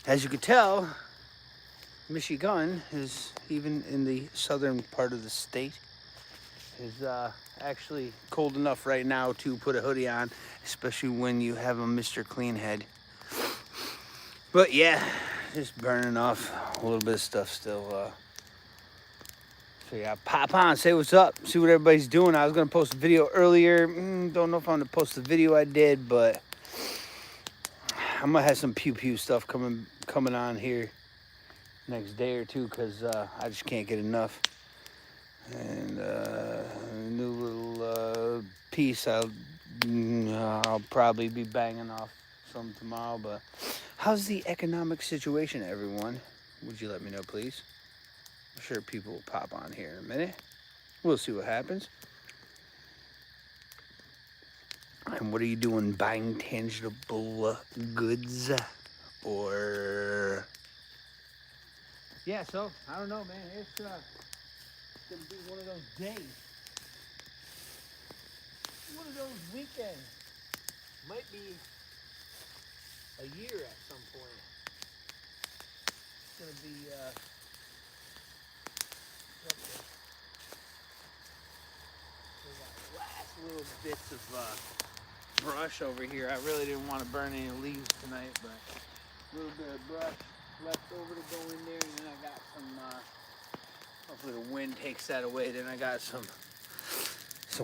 As you can tell, Michigan is, even in the southern part of the state, is actually cold enough right now to put a hoodie on, especially when you have a Mr. Clean head. But yeah, just burning off a little bit of stuff still. So yeah, pop on, say what's up, see what everybody's doing. I was gonna post a video earlier. Don't know if I'm gonna post the video I did, but I'm gonna have some pew pew stuff coming on here next day or two, because I just can't get enough. And a new little piece I'll probably be banging off some tomorrow. But how's the economic situation, everyone? Would you let me know, please? I'm sure people will pop on here in a minute. We'll see what happens. And what are you doing? Buying tangible goods? Or... Yeah, so, I don't know, man. It's going to be one of those days. One of those weekends. Might be a year at some point. It's going to be something. We got last little bits of brush over here. I really didn't want to burn any leaves tonight, but a little bit of brush left over to go in there, and then I got some, hopefully the wind takes that away, then I got some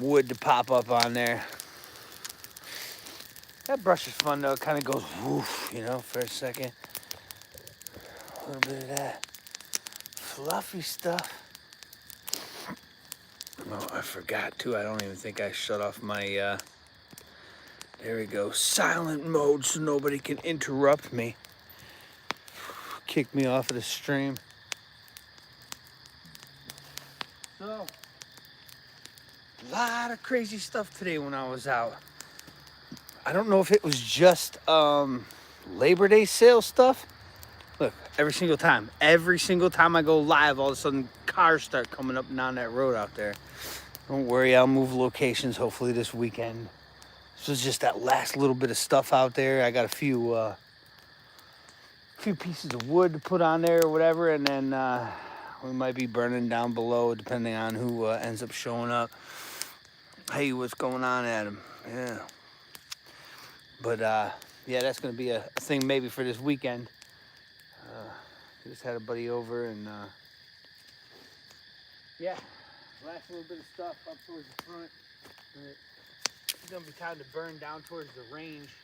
wood to pop up on there. That brush is fun though, it kind of goes woof, you know, for a second. A little bit of that fluffy stuff. Oh, I forgot too, I don't even think I shut off my, there we go, silent mode so nobody can interrupt me. Kick me off of the stream. So, a lot of crazy stuff today when I was out. I don't know if it was just Labor Day sale stuff. Look, every single time I go live, all of a sudden cars start coming up and down that road out there. Don't worry, I'll move locations hopefully this weekend. This was just that last little bit of stuff out there. I got a few pieces of wood to put on there or whatever, and then we might be burning down below depending on who ends up showing up. Hey, what's going on, Adam? Yeah. But yeah, that's gonna be a thing maybe for this weekend. Just had a buddy over, and yeah, last little bit of stuff up towards the front. It's gonna be time to burn down towards the range.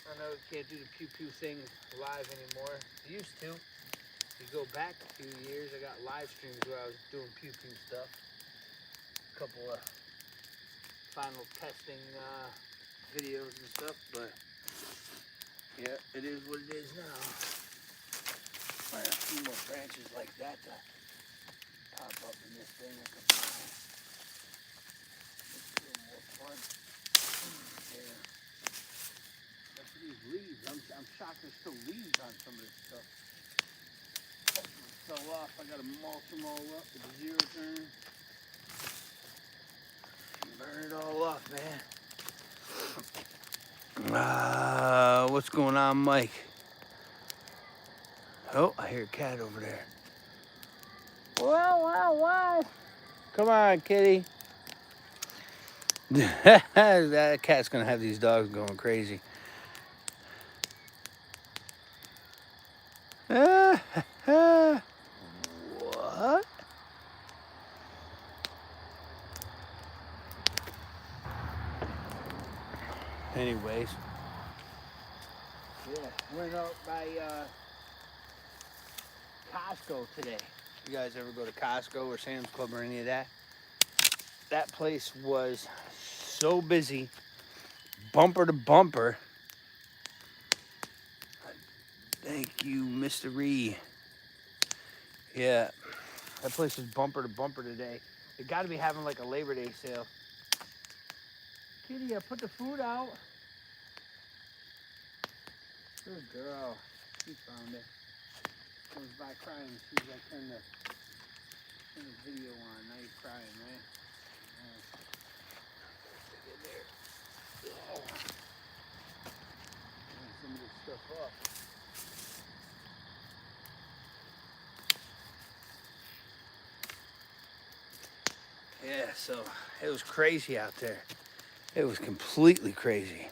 I know we can't do the pew pew thing live anymore. I used to. You go back a few years, I got live streams where I was doing pew pew stuff. A couple of final testing videos and stuff, but yeah, it is what it is now. Find a few more branches like that to pop up in this thing. I could buy. It's a little more fun. Yeah. Look at these leaves. I'm shocked there's still leaves on some of this stuff. Fell off. I gotta mulch them all up with the zero turn. Burn it all off, man. What's going on, Mike? Oh, I hear a cat over there. Wow. Come on, kitty. That cat's gonna have these dogs going crazy. What? Anyways. Yeah, went out by Costco today. You guys ever go to Costco or Sam's Club or any of that? That place was so busy, bumper to bumper. Thank you, Mr. Ree. Yeah, that place was bumper to bumper today. They got to be having like a Labor Day sale. Kitty, I put the food out. Good girl. She found it. Comes by crying as soon as I turn the video on. Now you're crying, right? Get in there. Oh. Some of this stuff up. Yeah, so it was crazy out there. It was completely crazy.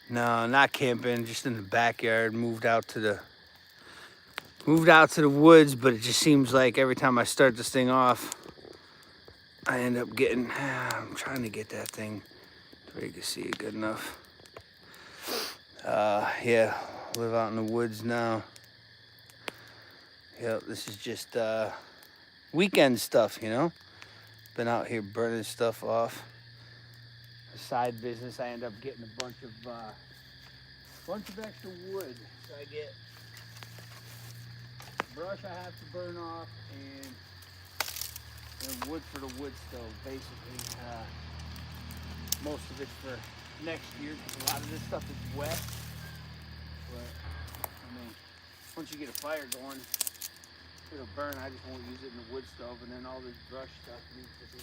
No, not camping, just in the backyard. Moved out to the woods, but it just seems like every time I start this thing off, I end up getting, I'm trying to get that thing where you can see it good enough. Yeah, live out in the woods now. Yep, this is just weekend stuff, you know? Been out here burning stuff off. A side business, I end up getting a bunch of extra wood. So I get brush I have to burn off and wood for the wood stove, basically. Most of it's for next year because a lot of this stuff is wet. But, I mean, once you get a fire going, it'll burn. I just won't use it in the wood stove, and then all this brush stuff needs to be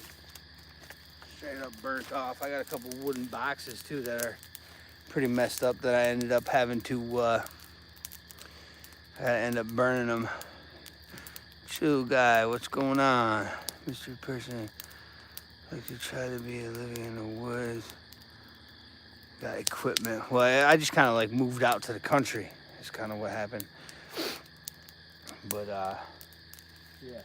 straight up burnt off. I got a couple wooden boxes too that are pretty messed up that I ended up having to end up burning them. Chill guy, what's going on? Mr. Person, like to try to be living in the woods. Got equipment. Well, I just kind of like moved out to the country. That's kind of what happened. But yeah.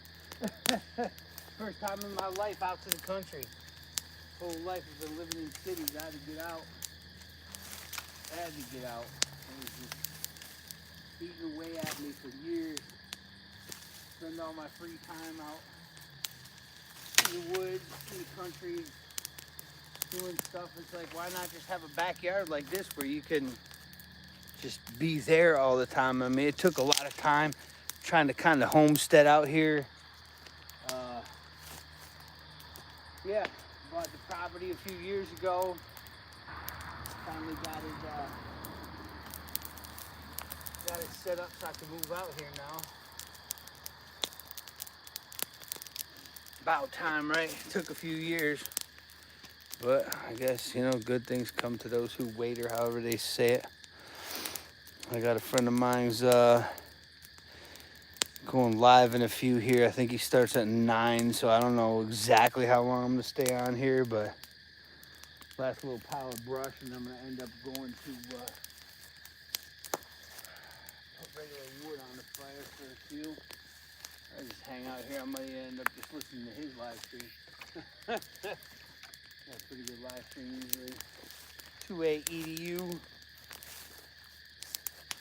First time in my life out to the country. Whole life I've been living in cities. I had to get out. It was just eating away at me for years. Spend all my free time out in the woods, in the country, doing stuff. It's like, why not just have a backyard like this where you can just be there all the time? I mean, it took a lot of time trying to kind of homestead out here. Yeah, bought the property a few years ago. Finally got it set up so I can move out here now. About time, right? It took a few years. But I guess, you know, good things come to those who wait, or however they say it. I got a friend of mine's going live in a few here. I think he starts at 9, so I don't know exactly how long I'm going to stay on here, but last little pile of brush, and I'm going to end up going to put regular wood on the fire for a few. I just hang out here. I might end up just listening to his live stream. That's a pretty good live stream usually. 2A-EDU.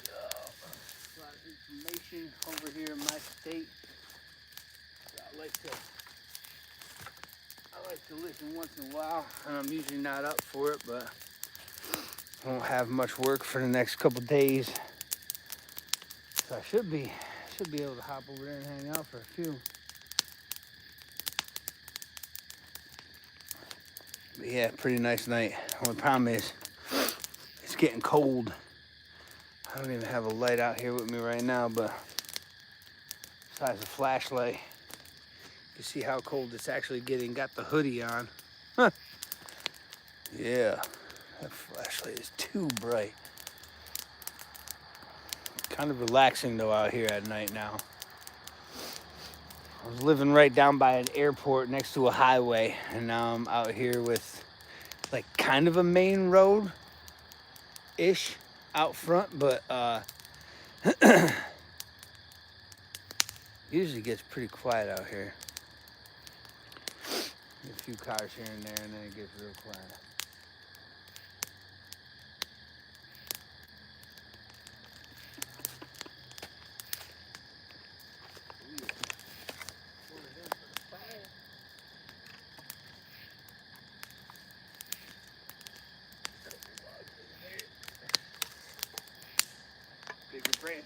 A lot of information over here in my state. So I like to listen once in a while, and I'm usually not up for it, but I won't have much work for the next couple days, so I should be able to hop over there and hang out for a few. But yeah, pretty nice night. Only problem is it's getting cold. I don't even have a light out here with me right now, but besides a flashlight, you see how cold it's actually getting. Got the hoodie on. Huh. Yeah, that flashlight is too bright. Kind of relaxing though out here at night now. I was living right down by an airport next to a highway, and now I'm out here with like kind of a main road-ish out front, but usually gets pretty quiet out here. A few cars here and there, and then it gets real quiet. Bigger branches.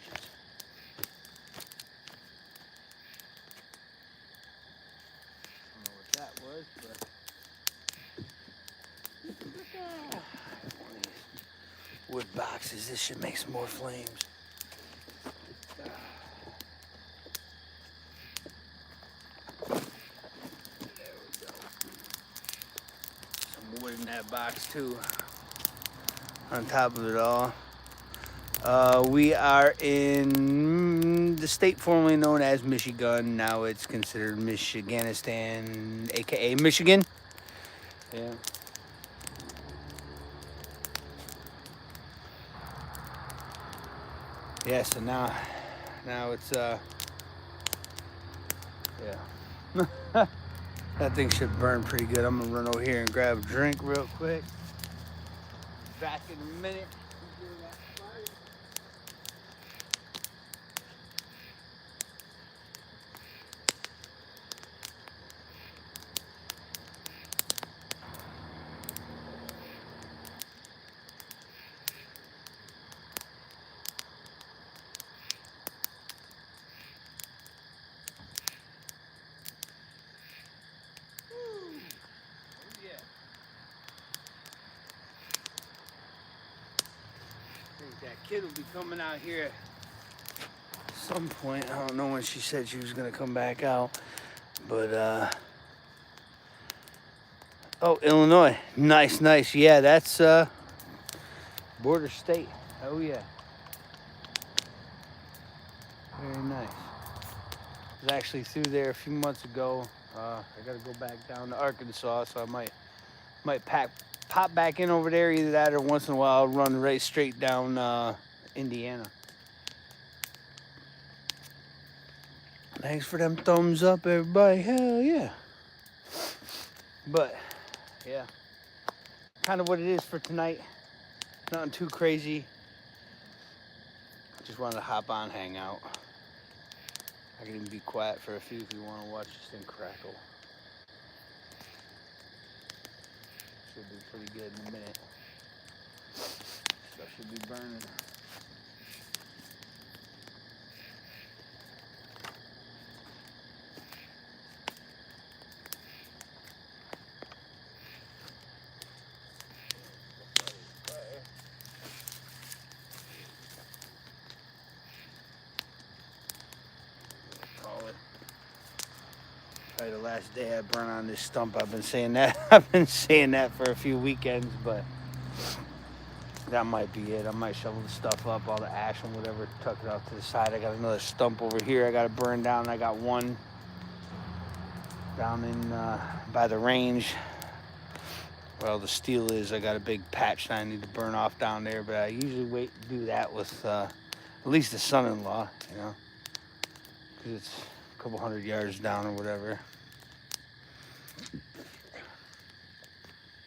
I don't know what that was, but one of these wood boxes. This should make some more flames. There we go. Some wood in that box too. On top of it all. We are in the state formerly known as Michigan. Now it's considered Michiganistan, aka Michigan. Yeah. Yeah, so now it's yeah. That thing should burn pretty good. I'm gonna run over here and grab a drink real quick. Back in a minute. That kid will be coming out here at some point. I don't know when she said she was gonna come back out, but oh, Illinois, nice. Yeah, that's border state. Oh yeah, very nice. I was actually through there a few months ago. I gotta go back down to Arkansas, so I might pop back in over there. Either that or once in a while I'll run right straight down Indiana. Thanks for them thumbs up, everybody. Hell yeah. But yeah, kind of what it is for tonight. Nothing too crazy. Just wanted to hop on, hang out. I can even be quiet for a few if you want to watch this thing crackle. Should be pretty good in a minute. Stuff should be burning. Probably the last day I burn on this stump. I've been saying that. I've been saying that for a few weekends, but that might be it. I might shovel the stuff up, all the ash and whatever, tuck it off to the side. I got another stump over here I got to burn down. I got one down in by the range. Well, the steel is. I got a big patch that I need to burn off down there, but I usually wait to do that with at least the son-in-law, you know, because it's a couple hundred yards down or whatever.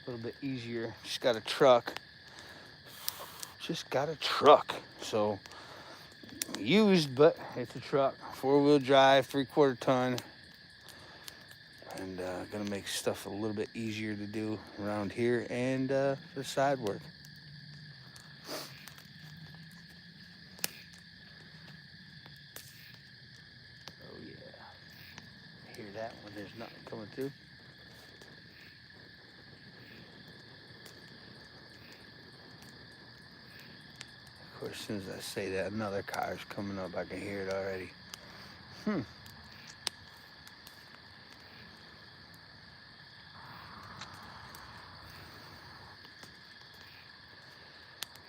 A little bit easier. Just got a truck. So used, but it's a truck. 4-wheel drive, 3/4 ton. And gonna make stuff a little bit easier to do around here and for side work. Oh yeah. I hear that when there's nothing coming through. Of course, as soon as I say that, another car's coming up. I can hear it already.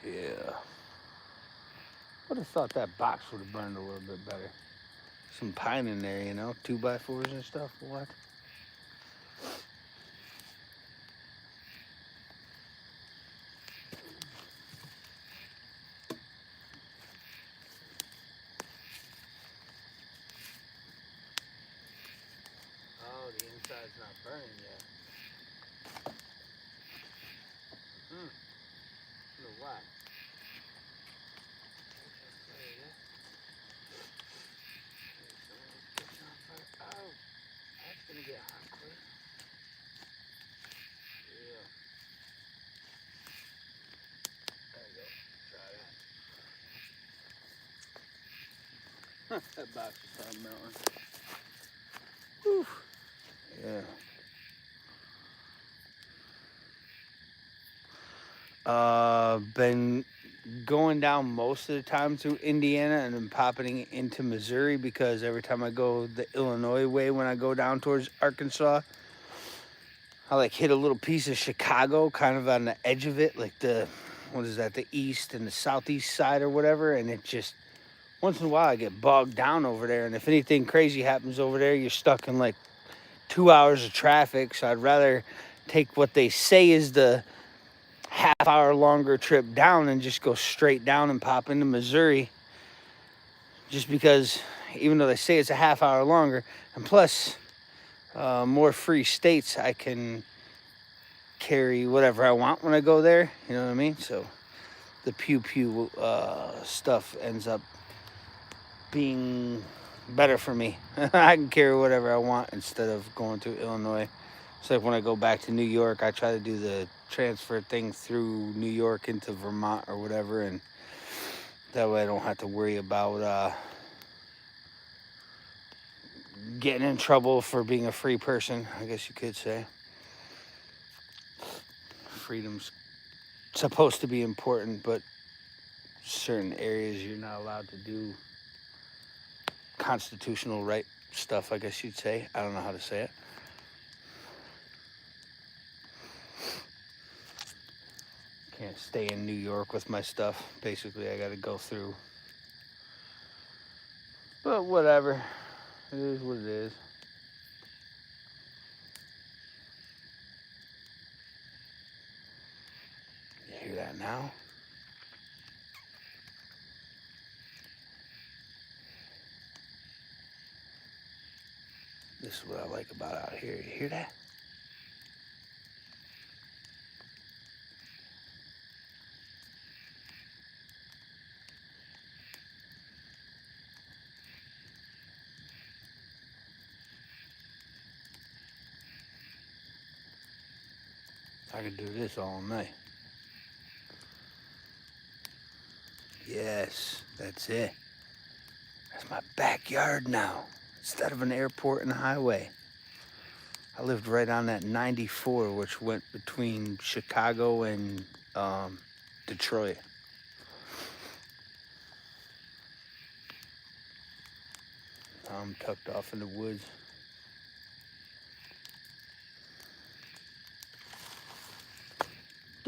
Yeah. Would have thought that box would have burned a little bit better. Some pine in there, you know, 2x4s and stuff. What? Oh, the inside's not burning yet. No, why? Oh, that's gonna get hot quick. Yeah. There you go. Try that. That box is probably melting. Whew. Yeah. Been going down most of the time through Indiana and then popping into Missouri because every time I go the Illinois way when I go down towards Arkansas, I like hit a little piece of Chicago kind of on the edge of it, like the, what is that, the east and the southeast side or whatever, and it just once in a while I get bogged down over there, and if anything crazy happens over there, you're stuck in like 2 hours of traffic. So I'd rather take what they say is the half-hour longer trip down and just go straight down and pop into Missouri. Just because, even though they say it's a half-hour longer, and plus more free states, I can carry whatever I want when I go there. You know what I mean? So the pew pew stuff ends up being better for me. I can carry whatever I want instead of going through Illinois. It's like when I go back to New York, I try to do the transfer thing through New York into Vermont or whatever, and that way I don't have to worry about getting in trouble for being a free person, I guess you could say. Freedom's supposed to be important, but certain areas you're not allowed to do constitutional right stuff, I guess you'd say. I don't know how to say it. Can't stay in New York with my stuff. Basically, I got to go through. But whatever. It is what it is. You hear that now? This is what I like about out here. You hear that? I could do this all night. Yes, that's it. That's my backyard now, instead of an airport and a highway. I lived right on that 94, which went between Chicago and Detroit. I'm tucked off in the woods.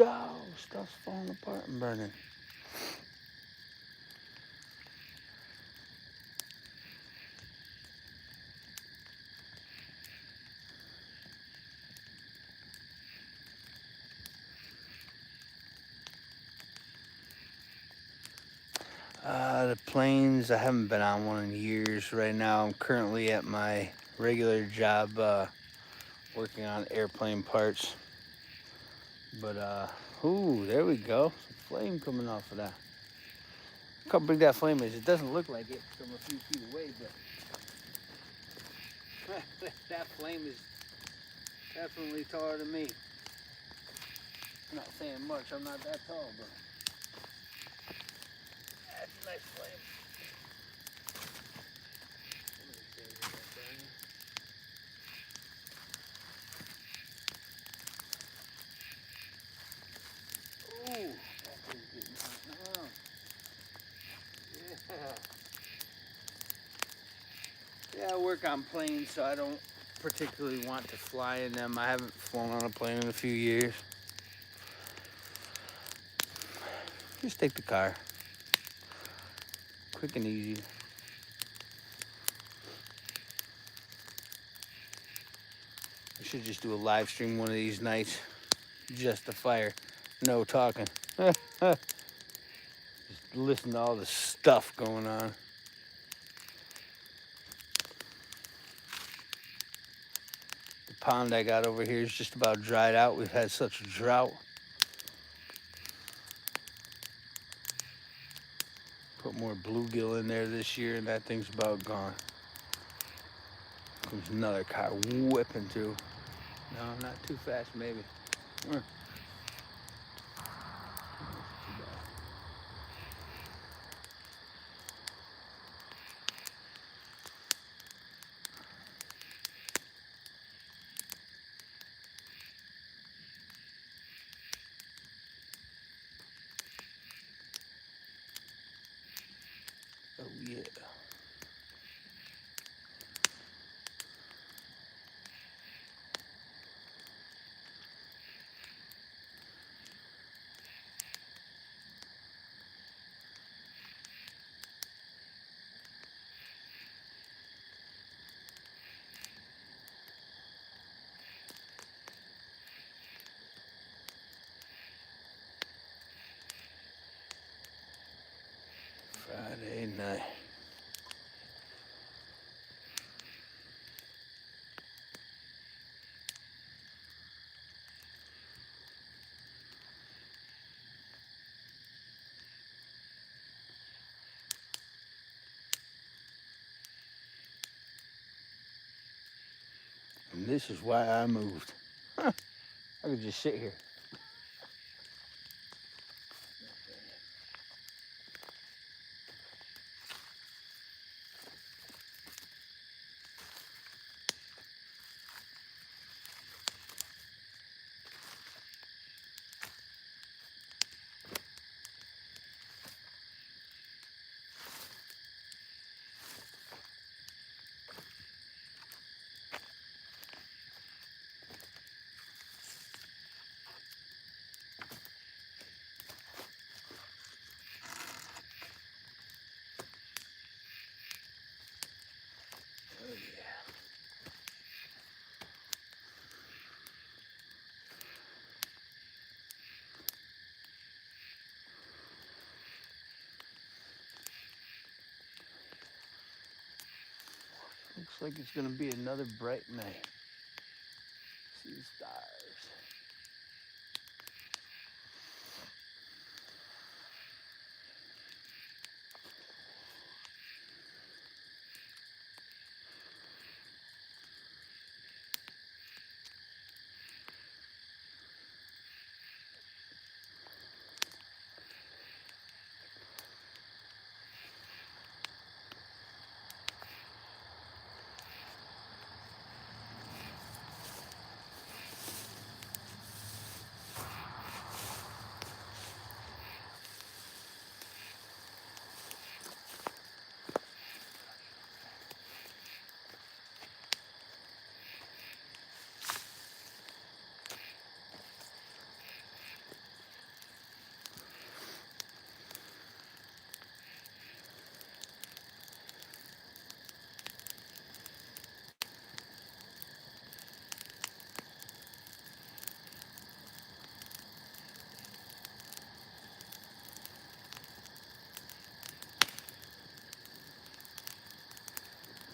Oh, stuff's falling apart and burning. The planes, I haven't been on one in years. Right now, I'm currently at my regular job working on airplane parts. But, ooh, there we go. Some flame coming off of that. Look how big that flame is. It doesn't look like it from a few feet away, but that flame is definitely taller than me. I'm not saying much, I'm not that tall, but that's a nice flame. Ooh, that thing's getting hot now. Yeah, I work on planes, so I don't particularly want to fly in them. I haven't flown on a plane in a few years. Just take the car. Quick and easy. I should just do a live stream one of these nights. Just the fire. No talking. Just listen to all the stuff going on. The pond I got over here is just about dried out. We've had such a drought. Put more bluegill in there this year and that thing's about gone. Comes another car whipping through. No, not too fast, maybe. Oh, yeah. night. And this is why I moved. Huh. I could just sit here. Oh yeah. Looks like it's gonna be another bright night. See the stars.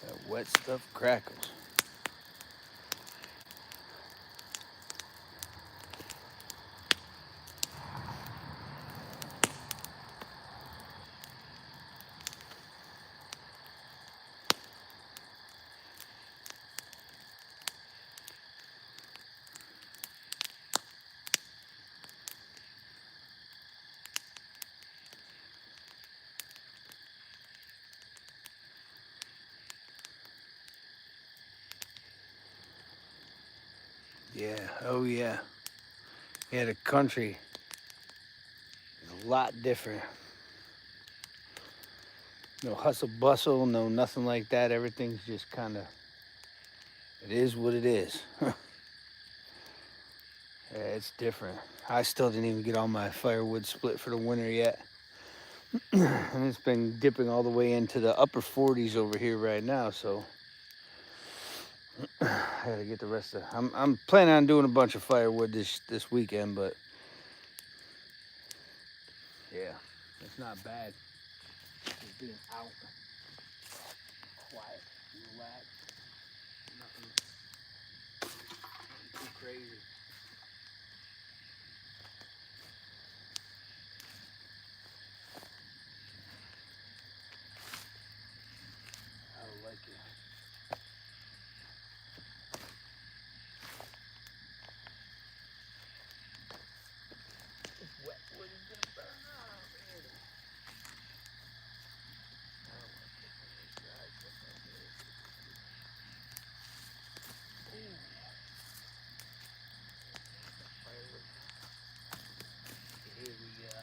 That wet stuff crackles. Yeah, oh yeah. Yeah, the country is a lot different. No hustle bustle, no nothing like that. Everything's just kind of, it is what it is. Yeah, it's different. I still didn't even get all my firewood split for the winter yet. And it's been dipping all the way into the upper 40s over here right now, so I gotta get the rest of. I'm planning on doing a bunch of firewood this weekend, but yeah, it's not bad. Just being out, quiet, relax, nothing too crazy. I like it. This wet wood is gonna burn out over here. I don't want to take one of these dry stuff like this. Ooh, firewood. Here we go.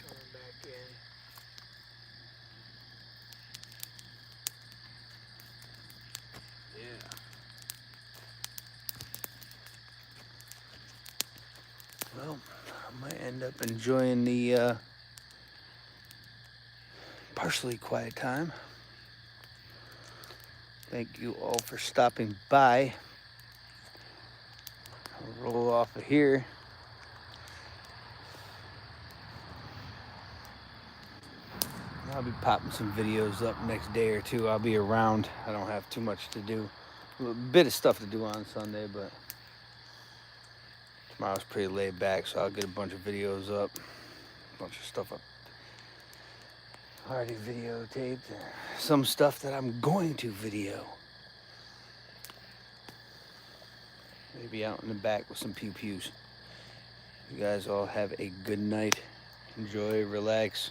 Coming back in. Yeah. Well, I might end up enjoying the partially quiet time. Thank you all for stopping by. I'll roll off. off of here. I'll be popping some videos up next day or two. I'll be around. I don't have too much to do. A little bit of stuff to do on Sunday, but tomorrow's pretty laid back, so I'll get a bunch of videos up. A bunch of stuff up already videotaped. Some stuff that I'm going to video. Maybe out in the back with some pew-pews. You guys all have a good night. Enjoy, relax.